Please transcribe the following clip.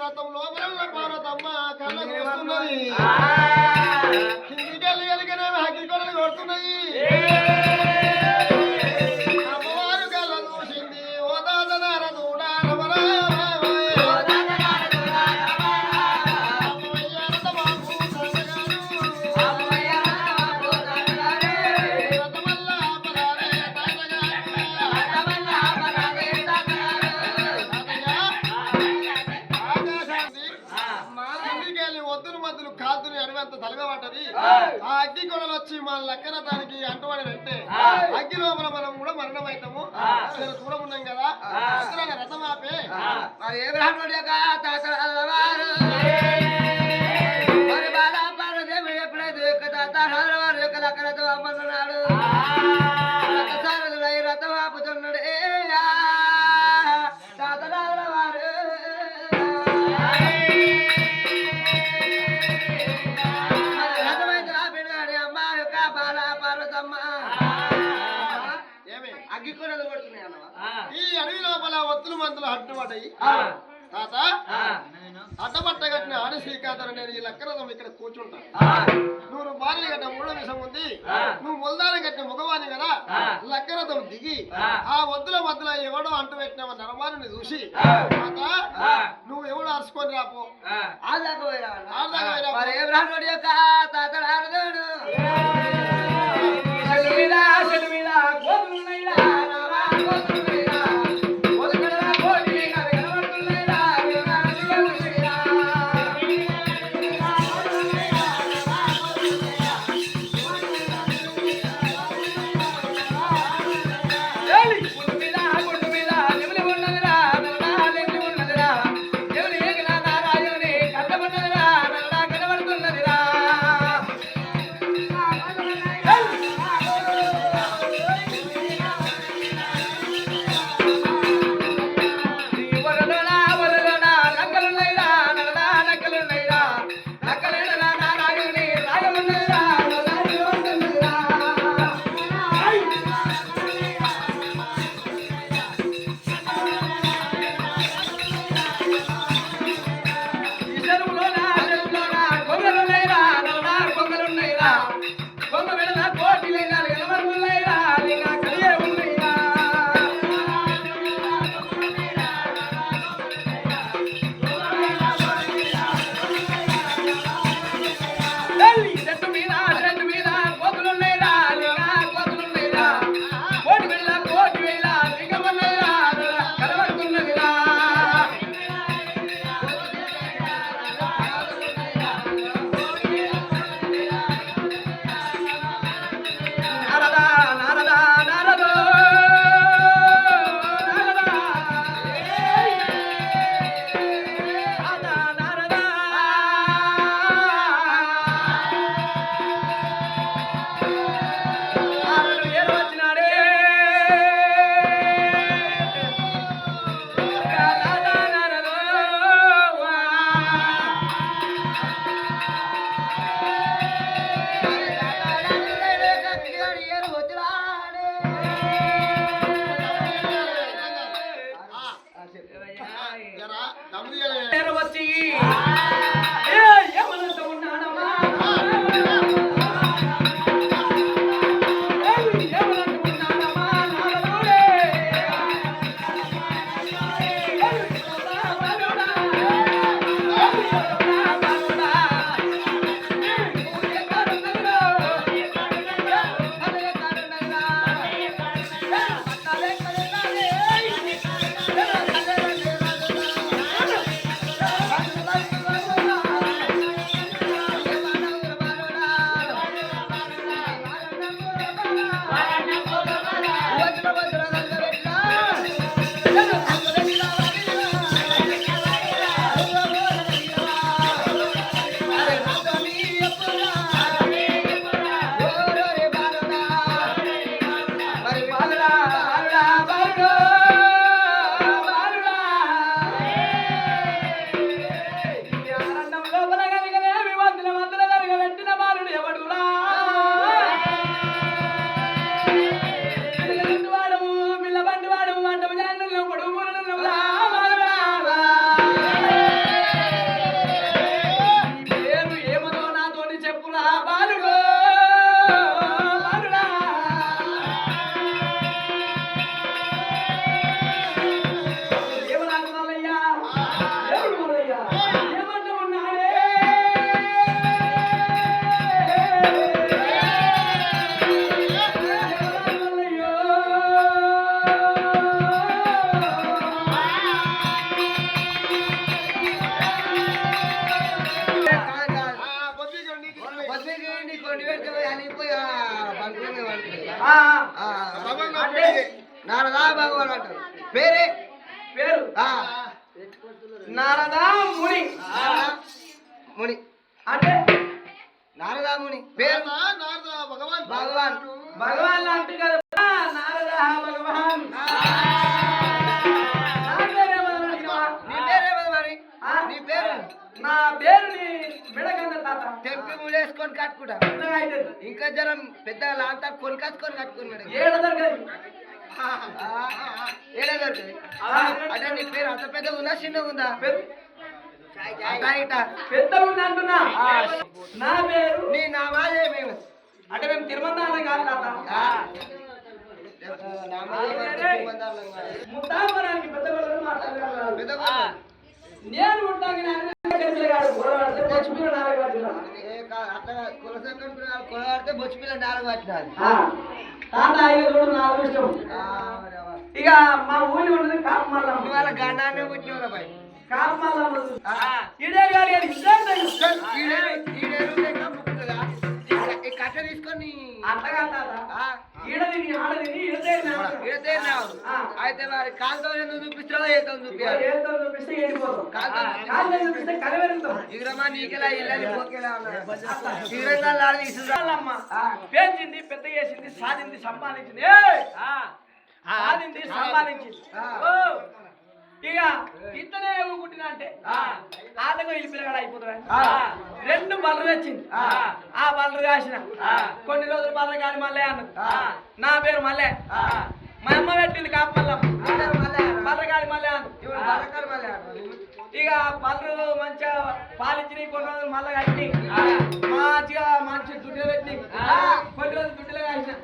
రథం లోపల పార్వతమ్మ కళ్ళకు వస్తున్నది కిందికెళ్ళి కలిగిన హక్కి కొడలు కొడుతున్నాయి అమ్మవారు కళ్ళ చూసింది ఓ దాదనార దూడా రమరా తలగబడ్డది ఆ అగ్గి కొడలు వచ్చి మన లెక్కన దానికి అంటుబడి వెంటే అగ్గి లోపల మనం కూడా మరణం అవుతాము చూడమున్నాం కదా రథం ఆపే ఏ బ్రాహ్మణుడు యొక్క మరి బాలా పార్వదేవి ఎప్పుడైతే వారి యొక్క లెక్కనతో అమ్మన్నాడు రథసారథుడై రథం ఆపుతున్నాడు తాతరాల వారు అగ్గి కొడలు కొడుతున్నాయి అన్నవా ఈ అడవి లోపల ఒత్తులు మంతులు అడ్డుపడ్డాయి తాత అడ్డబట్ట కట్టిన ఆడి శ్రీకాంత్ నేను ఈ లెక్కరథం ఇక్కడ కూర్చుంటాను నువ్వు భార్య కట్టిన మూడో విషయం ఉంది నువ్వు ముల్దారం కట్టిన మగవాణి కదా లెక్కరథం దిగి ఆ వద్దుల మధ్యలో ఎవడో అంటు పెట్టిన నరమాని చూసి తాత నువ్వు ఎవడు అరుచుకొని రాపో బ్రాహ్మణుడి యొక్క తాతడు Bye. ఏమంటూ ఉన్నాడే మల్లయ్యో కొన్ని పెడితే అనిపోయి పడుకునే అంటే నారదా భగవాన్ అంటారు పేరే పేరు నారదా ముని ముని అంటే నారదా ముని పేరు నారద భగవాన్ భగవాన్ భగవాన్ లాంటి కదా నారదా భగవాన్ నా పేరేమన్నా అడిగినావా? నీ పేరేమో మరి నీ పేరు నా పేరు నీ మెడగంద తాత తెంపి ముడేసుకొని కట్టుకుంటా పెద్దగా అయితే ఇంకా జనం పెద్దగా లాంతా కొనుకొచ్చుకొని కట్టుకున్నాడు ఏడ దొరకదు ఏడా దొరుకుతుంది అంటే నీ పేరు అంత పెద్దగా ఉందా చిన్నగా ఉందా అటా ఇటా పెద్దగా ఉంది అంటున్నా నా పేరు నీ నామాలే మేము అంటే మేము తిరుమల కాదు తాత ముట్టాపరానికి పెద్ద గొడవలు మాట్లాడగలరు నేను ఉంటాను బొచ్చిపిల్ల నాలుగు కొలవాడితే బొచ్చు పిల్ల నాలుగు పట్టినారు తాత ఇక చూడు నా అదృష్టం ఇక మా ఊరి ఉన్నది కాపమల్లమ్మ వాళ్ళ గండాన్ని పుట్టిన పై కాపమల్లమ్మ ఇడే గాడి గాడి ఈ కట్ట తీసుకొని అంతగా తాత ఈడది ఆడది ఇడదే అయితే మరి కాంతో ఎందుకు చూపిస్తాడో ఏదో చూపించాలి ఏదో చూపిస్తే వెళ్ళిపోతాం కాళ్ళు చూపిస్తే కలవెళ్తాం ఇగ్రమా నీకెలా ఇల్లని పోకేలా ఇగ్రంగా అమ్మ పెంచింది పెద్ద చేసింది సాధింది సంపాదించింది సాధింది సంపాదించింది ఓ ఇక ఇతనే పుట్టిన అంటే ఆటకు వెళ్ళి పిల్లగాడు అయిపోతాడు రెండు బలరు వచ్చింది ఆ బలరు కాసిన కొన్ని రోజులు బలరు కాని మళ్ళీ అన్నది నా పేరు మళ్ళీ మా అమ్మ పెట్టింది కాపమల్లమ్మ బలరగాడి మళ్ళీ అన్నది ఇక బలరు మంచిగా పాలిచ్చి కొన్ని రోజులు మళ్ళీ కట్టి మంచిగా మంచి దుడ్డులో పెట్టి కొన్ని రోజులు దుడ్డులో కాసిన